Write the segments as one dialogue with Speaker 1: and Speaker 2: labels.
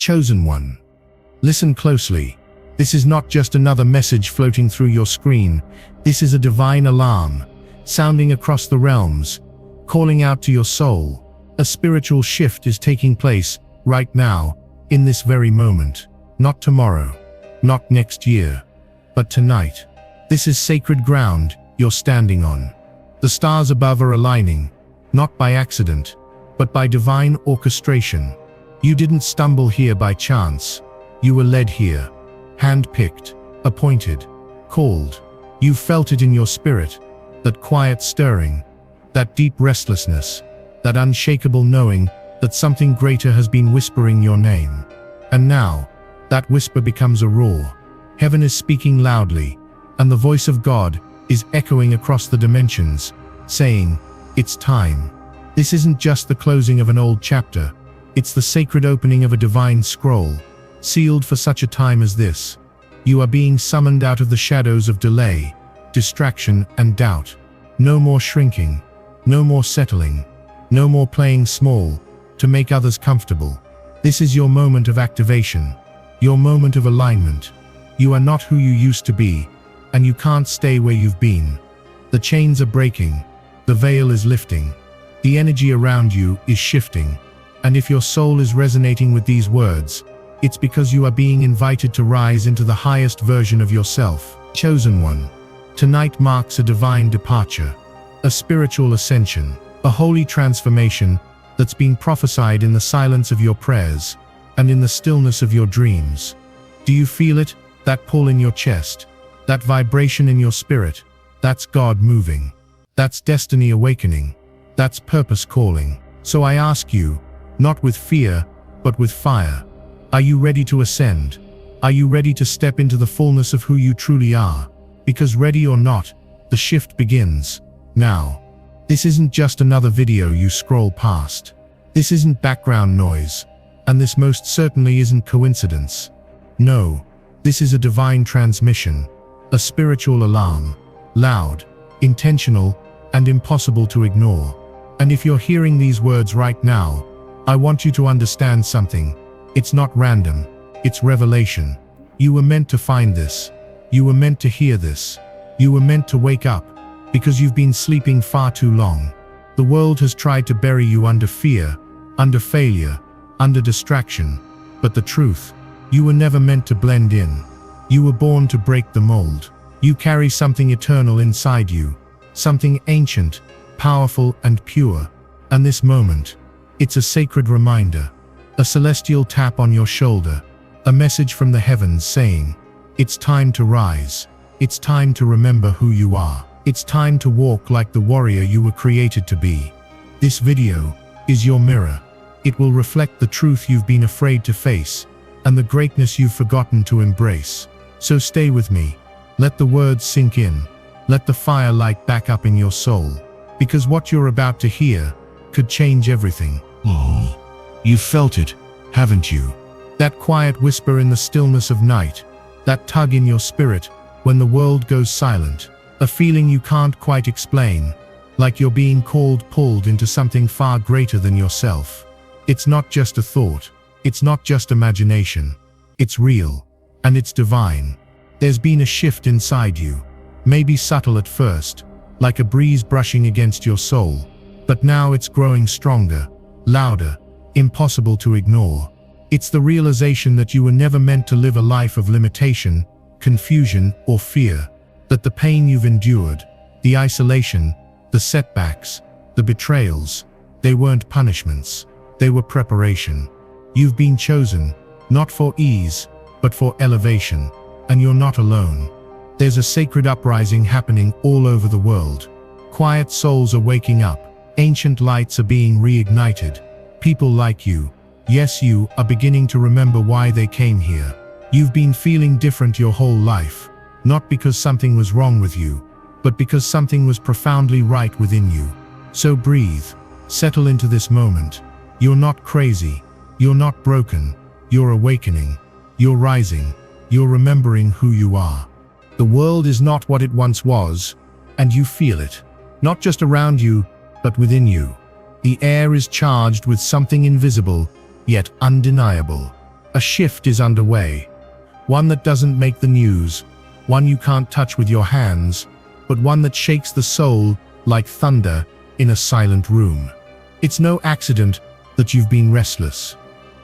Speaker 1: Chosen one. Listen closely. This is not just another message floating through your screen. This is a divine alarm, sounding across the realms, calling out to your soul. A spiritual shift is taking place right now, in this very moment. Not tomorrow, not next year, but tonight. This is sacred ground you're standing on. The stars above are aligning, not by accident, but by divine orchestration. You didn't stumble here by chance. You were led here, handpicked, appointed, called. You felt it in your spirit, that quiet stirring, that deep restlessness, that unshakable knowing that something greater has been whispering your name. And now, that whisper becomes a roar. Heaven is speaking loudly, and the voice of God is echoing across the dimensions, saying, "It's time." This isn't just the closing of an old chapter, it's the sacred opening of a divine scroll, sealed for such a time as this. You are being summoned out of the shadows of delay, distraction, and doubt. No more shrinking, no more settling, no more playing small to make others comfortable. This is your moment of activation, your moment of alignment. You are not who you used to be, and you can't stay where you've been. The chains are breaking, the veil is lifting, the energy around you is shifting. And if your soul is resonating with these words, it's because you are being invited to rise into the highest version of yourself. Chosen one. Tonight marks a divine departure, a spiritual ascension, a holy transformation that's been prophesied in the silence of your prayers and in the stillness of your dreams. Do you feel it? That pull in your chest, that vibration in your spirit? That's God moving. That's destiny awakening. That's purpose calling. So I ask you, not with fear, but with fire, are you ready to ascend? Are you ready to step into the fullness of who you truly are? Because ready or not, the shift begins now. This isn't just another video you scroll past. This isn't background noise, and this most certainly isn't coincidence. No, this is a divine transmission, a spiritual alarm, loud, intentional, and impossible to ignore. And if you're hearing these words right now, I want you to understand something. It's not random, it's revelation. You were meant to find this. You were meant to hear this. You were meant to wake up, because you've been sleeping far too long. The world has tried to bury you under fear, under failure, under distraction. But the truth, you were never meant to blend in. You were born to break the mold. You carry something eternal inside you, something ancient, powerful, and pure. And this moment, it's a sacred reminder, a celestial tap on your shoulder, a message from the heavens saying, it's time to rise. It's time to remember who you are. It's time to walk like the warrior you were created to be. This video is your mirror. It will reflect the truth you've been afraid to face and the greatness you've forgotten to embrace. So stay with me. Let the words sink in. Let the fire light back up in your soul. Because what you're about to hear could change everything. Oh, you've felt it, haven't you? That quiet whisper in the stillness of night. That tug in your spirit when the world goes silent. A feeling you can't quite explain, like you're being pulled into something far greater than yourself. It's not just a thought. It's not just imagination. It's real, and it's divine. There's been a shift inside you, maybe subtle at first, like a breeze brushing against your soul. But now it's growing stronger, louder, impossible to ignore. It's the realization that you were never meant to live a life of limitation, confusion, or fear. That the pain you've endured, the isolation, the setbacks, the betrayals, they weren't punishments. They were preparation. You've been chosen, not for ease, but for elevation. And you're not alone. There's a sacred uprising happening all over the world. Quiet souls are waking up. Ancient lights are being reignited. People like you, yes, you, are beginning to remember why they came here. You've been feeling different your whole life. Not because something was wrong with you, but because something was profoundly right within you. So breathe, settle into this moment. You're not crazy, you're not broken, you're awakening, you're rising, you're remembering who you are. The world is not what it once was, and you feel it. Not just around you, but within you. The air is charged with something invisible, yet undeniable. A shift is underway. One that doesn't make the news, one you can't touch with your hands, but one that shakes the soul like thunder in a silent room. It's no accident that you've been restless,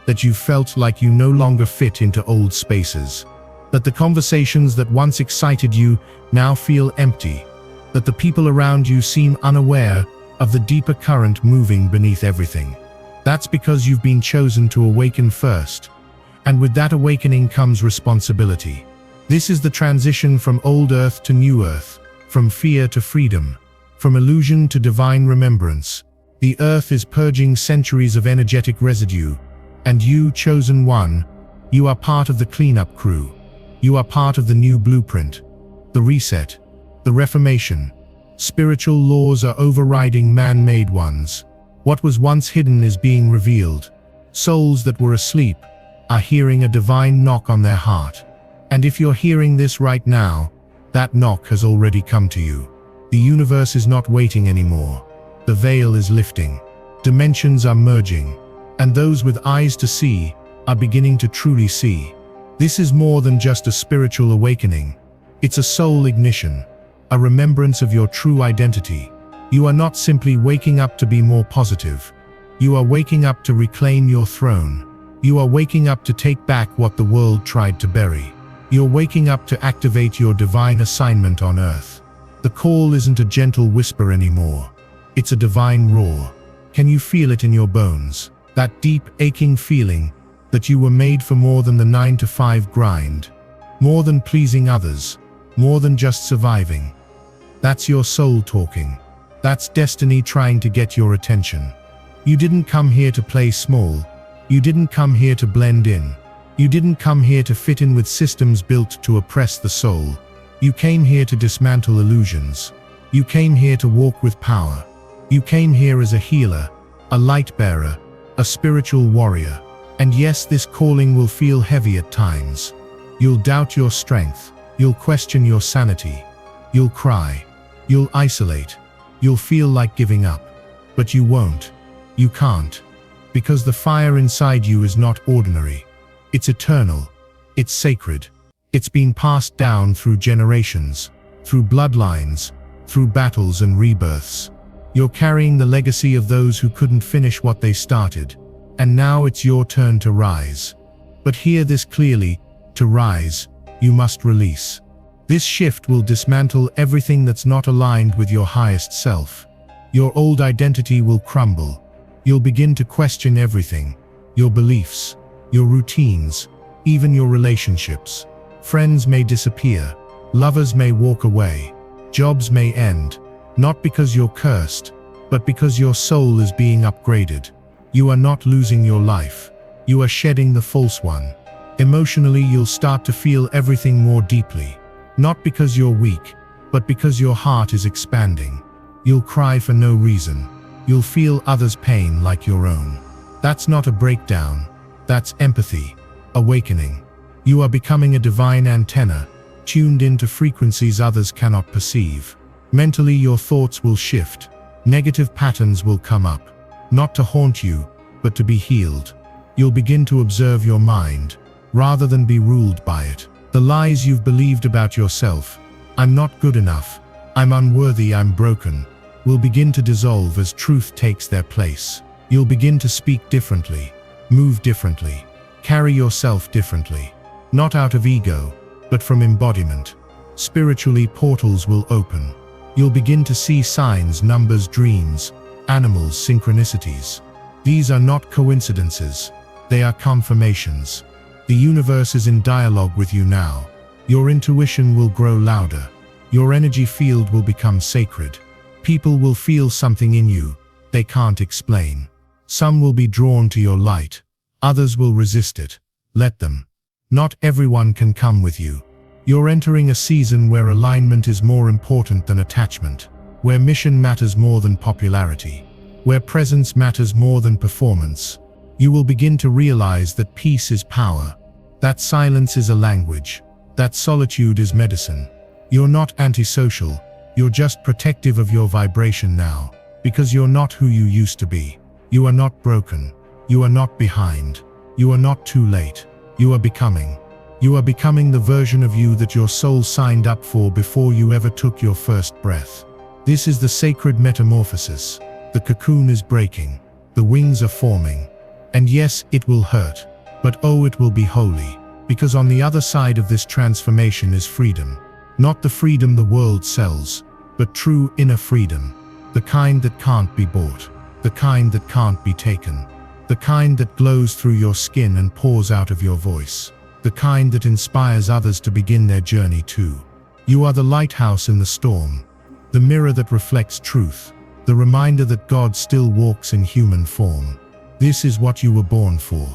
Speaker 1: that you've felt like you no longer fit into old spaces, that the conversations that once excited you now feel empty, that the people around you seem unaware of the deeper current moving beneath everything. That's because you've been chosen to awaken first, and with that awakening comes responsibility. This is the transition from old earth to new earth, from fear to freedom, from illusion to divine remembrance. The earth is purging centuries of energetic residue, and you, chosen one, you are part of the cleanup crew. You are part of the new blueprint, the reset, the reformation. Spiritual laws are overriding man-made ones. What was once hidden is being revealed. Souls that were asleep are hearing a divine knock on their heart. And if you're hearing this right now, that knock has already come to you. The universe is not waiting anymore. The veil is lifting. Dimensions are merging. And those with eyes to see are beginning to truly see. This is more than just a spiritual awakening. It's a soul ignition, a remembrance of your true identity. You are not simply waking up to be more positive. You are waking up to reclaim your throne. You are waking up to take back what the world tried to bury. You're waking up to activate your divine assignment on earth. The call isn't a gentle whisper anymore. It's a divine roar. Can you feel it in your bones? That deep, aching feeling that you were made for more than the 9-to-5 grind, more than pleasing others, more than just surviving. That's your soul talking. That's destiny trying to get your attention. You didn't come here to play small. You didn't come here to blend in. You didn't come here to fit in with systems built to oppress the soul. You came here to dismantle illusions. You came here to walk with power. You came here as a healer, a light bearer, a spiritual warrior. And yes, this calling will feel heavy at times. You'll doubt your strength. You'll question your sanity. You'll cry. You'll isolate. You'll feel like giving up. But you won't. You can't. Because the fire inside you is not ordinary. It's eternal. It's sacred. It's been passed down through generations, through bloodlines, through battles and rebirths. You're carrying the legacy of those who couldn't finish what they started. And now it's your turn to rise. But hear this clearly, to rise, you must release. This shift will dismantle everything that's not aligned with your highest self. Your old identity will crumble. You'll begin to question everything, your beliefs, your routines, even your relationships. Friends may disappear, lovers may walk away, jobs may end, not because you're cursed, but because your soul is being upgraded. You are not losing your life. You are shedding the false one. Emotionally, you'll start to feel everything more deeply. Not because you're weak, but because your heart is expanding. You'll cry for no reason. You'll feel others' pain like your own. That's not a breakdown. That's empathy, awakening. You are becoming a divine antenna, tuned into frequencies others cannot perceive. Mentally, your thoughts will shift. Negative patterns will come up. Not to haunt you, but to be healed. You'll begin to observe your mind, rather than be ruled by it. The lies you've believed about yourself, I'm not good enough, I'm unworthy, I'm broken, will begin to dissolve as truth takes their place. You'll begin to speak differently, move differently, carry yourself differently. Not out of ego, but from embodiment. Spiritually, portals will open. You'll begin to see signs, numbers, dreams, animals, synchronicities. These are not coincidences. They are confirmations. The universe is in dialogue with you now. Your intuition will grow louder. Your energy field will become sacred. People will feel something in you they can't explain. Some will be drawn to your light. Others will resist it. Let them. Not everyone can come with you. You're entering a season where alignment is more important than attachment, where mission matters more than popularity, where presence matters more than performance. You will begin to realize that peace is power, that silence is a language, that solitude is medicine. You're not antisocial, you're just protective of your vibration now, because you're not who you used to be. You are not broken, you are not behind, you are not too late. You are becoming. You are becoming the version of you that your soul signed up for before you ever took your first breath. This is the sacred metamorphosis. The cocoon is breaking. The wings are forming. And yes, it will hurt. But oh, it will be holy. Because on the other side of this transformation is freedom. Not the freedom the world sells, but true inner freedom. The kind that can't be bought. The kind that can't be taken. The kind that glows through your skin and pours out of your voice. The kind that inspires others to begin their journey too. You are the lighthouse in the storm. The mirror that reflects truth. The reminder that God still walks in human form. This is what you were born for.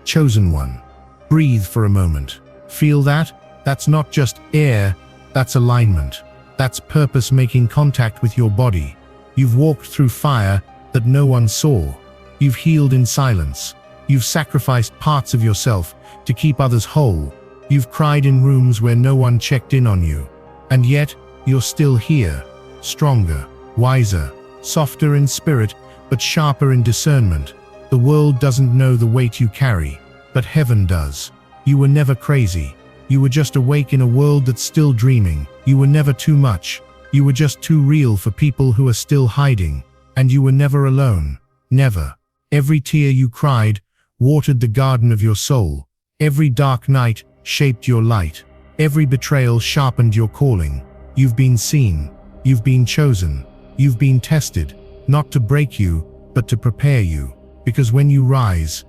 Speaker 1: Chosen one. Breathe for a moment. Feel that? That's not just air, that's alignment. That's purpose making contact with your body. You've walked through fire that no one saw. You've healed in silence. You've sacrificed parts of yourself to keep others whole. You've cried in rooms where no one checked in on you. And yet, you're still here. Stronger, wiser, softer in spirit, but sharper in discernment. The world doesn't know the weight you carry, but heaven does. You were never crazy. You were just awake in a world that's still dreaming. You were never too much. You were just too real for people who are still hiding. And you were never alone. Never. Every tear you cried watered the garden of your soul. Every dark night shaped your light. Every betrayal sharpened your calling. You've been seen. You've been chosen. You've been tested, not to break you, but to prepare you. Because when you rise,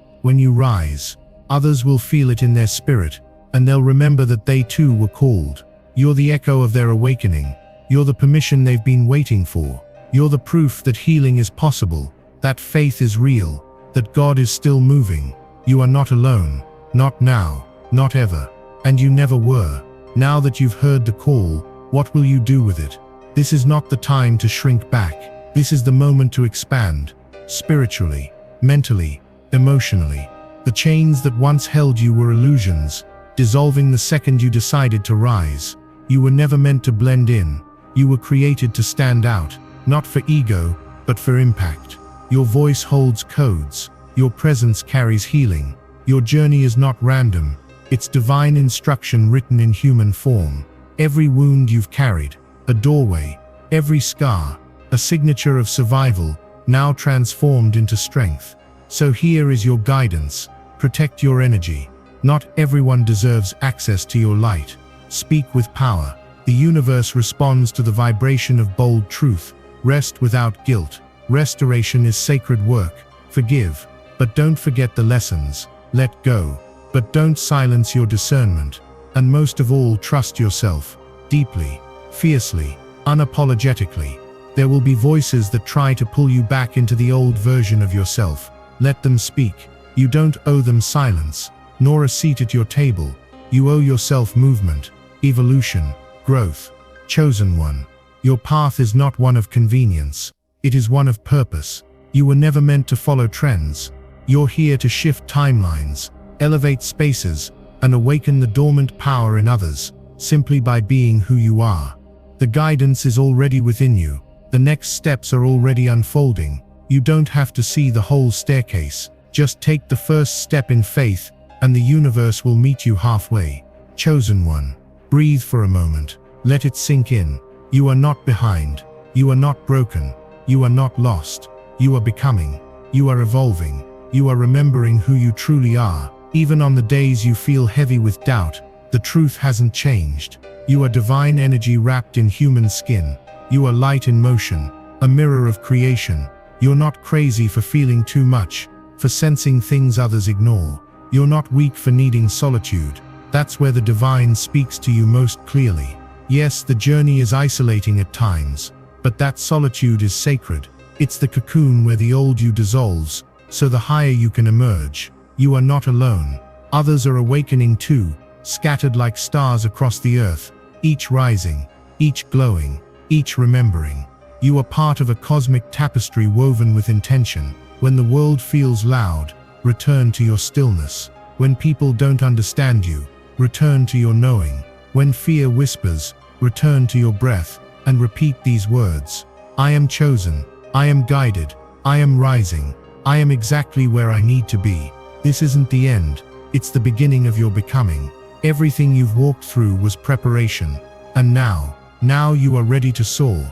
Speaker 1: others will feel it in their spirit, and they'll remember that they too were called. You're the echo of their awakening. You're the permission they've been waiting for. You're the proof that healing is possible, that faith is real, that God is still moving. You are not alone. Not now, not ever. And you never were. Now that you've heard the call, what will you do with it? This is not the time to shrink back. This is the moment to expand. Spiritually, mentally, emotionally. The chains that once held you were illusions, dissolving the second you decided to rise. You were never meant to blend in. You were created to stand out, not for ego, but for impact. Your voice holds codes. Your presence carries healing. Your journey is not random. It's divine instruction written in human form. Every wound you've carried, a doorway, every scar, a signature of survival, now transformed into strength. So here is your guidance. Protect your energy. Not everyone deserves access to your light. Speak with power. The universe responds to the vibration of bold truth. Rest without guilt. Restoration is sacred work. Forgive, but don't forget the lessons. Let go, but don't silence your discernment. And most of all, trust yourself. Deeply, fiercely, unapologetically. There will be voices that try to pull you back into the old version of yourself. Let them speak. You don't owe them silence, nor a seat at your table. You owe yourself movement, evolution, growth. Chosen one. Your path is not one of convenience. It is one of purpose. You were never meant to follow trends. You're here to shift timelines, elevate spaces, and awaken the dormant power in others, simply by being who you are. The guidance is already within you. The next steps are already unfolding. You don't have to see the whole staircase. Just take the first step in faith, and the universe will meet you halfway. Chosen one. Breathe for a moment. Let it sink in. You are not behind. You are not broken. You are not lost. You are becoming. You are evolving. You are remembering who you truly are. Even on the days you feel heavy with doubt, the truth hasn't changed. You are divine energy wrapped in human skin. You are light in motion, a mirror of creation. You're not crazy for feeling too much, for sensing things others ignore. You're not weak for needing solitude. That's where the divine speaks to you most clearly. Yes, the journey is isolating at times, but that solitude is sacred. It's the cocoon where the old you dissolves, so the higher you can emerge. You are not alone. Others are awakening too, scattered like stars across the earth, each rising, each glowing, each remembering. You are part of a cosmic tapestry woven with intention. When the world feels loud, return to your stillness. When people don't understand you, return to your knowing. When fear whispers, return to your breath, and repeat these words. I am chosen. I am guided. I am rising. I am exactly where I need to be. This isn't the end. It's the beginning of your becoming. Everything you've walked through was preparation. And now you are ready to soar.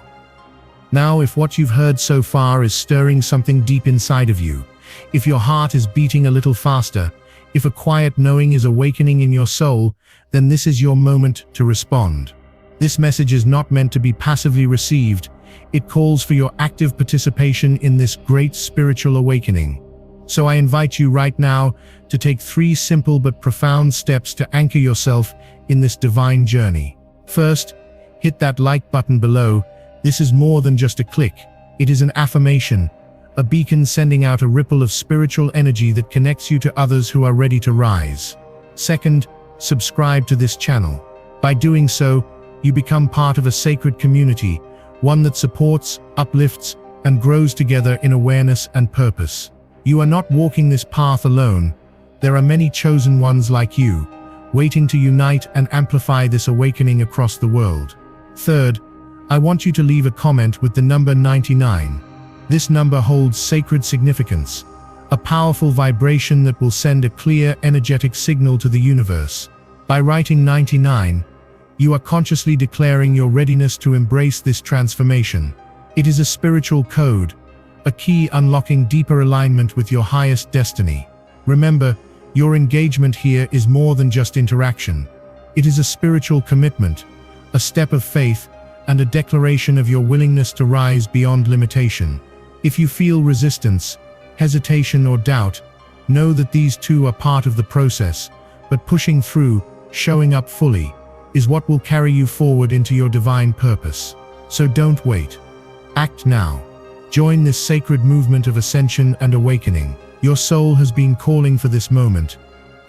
Speaker 1: Now, if what you've heard so far is stirring something deep inside of you, if your heart is beating a little faster, if a quiet knowing is awakening in your soul, then this is your moment to respond. This message is not meant to be passively received. It calls for your active participation in this great spiritual awakening. So I invite you right now to take 3 simple but profound steps to anchor yourself in this divine journey. First, hit that like button below. This is more than just a click. It is an affirmation, a beacon sending out a ripple of spiritual energy that connects you to others who are ready to rise. Second, subscribe to this channel. By doing so, you become part of a sacred community, one that supports, uplifts, and grows together in awareness and purpose. You are not walking this path alone. There are many chosen ones like you, waiting to unite and amplify this awakening across the world. Third, I want you to leave a comment with the number 99. This number holds sacred significance, a powerful vibration that will send a clear, energetic signal to the universe. By writing 99, you are consciously declaring your readiness to embrace this transformation. It is a spiritual code, a key unlocking deeper alignment with your highest destiny. Remember, your engagement here is more than just interaction. It is a spiritual commitment, a step of faith, and a declaration of your willingness to rise beyond limitation. If you feel resistance, hesitation, or doubt, know that these too are part of the process, but pushing through, showing up fully, is what will carry you forward into your divine purpose. So don't wait. Act now. Join this sacred movement of ascension and awakening. Your soul has been calling for this moment,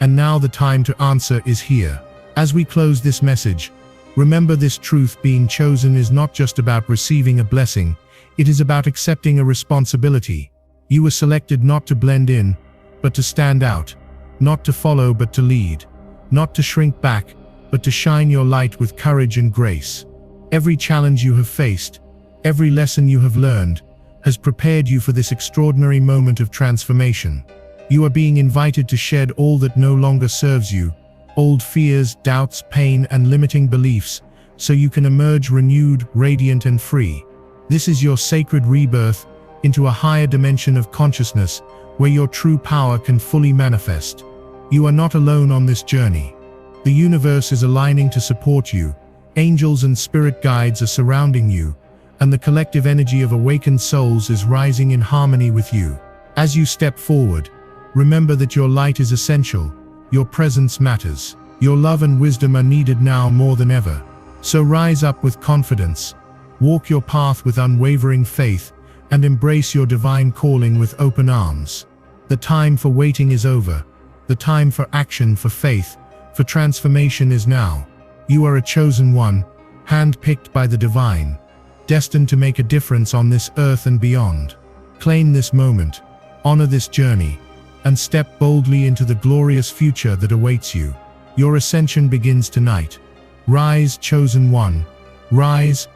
Speaker 1: and now the time to answer is here. As we close this message, remember this truth: being chosen is not just about receiving a blessing, it is about accepting a responsibility. You were selected not to blend in, but to stand out, not to follow but to lead, not to shrink back, but to shine your light with courage and grace. Every challenge you have faced, every lesson you have learned, has prepared you for this extraordinary moment of transformation. You are being invited to shed all that no longer serves you, old fears, doubts, pain, and limiting beliefs, so you can emerge renewed, radiant, and free. This is your sacred rebirth into a higher dimension of consciousness where your true power can fully manifest. You are not alone on this journey. The universe is aligning to support you. Angels and spirit guides are surrounding you, and the collective energy of awakened souls is rising in harmony with you. As you step forward, remember that your light is essential, your presence matters, your love and wisdom are needed now more than ever. So rise up with confidence, walk your path with unwavering faith, and embrace your divine calling with open arms. The time for waiting is over. The time for action, for faith, for transformation is now. You are a chosen one, hand-picked by the divine, destined to make a difference on this earth and beyond. Claim this moment, honor this journey, and step boldly into the glorious future that awaits you. Your ascension begins tonight. Rise, chosen one. Rise,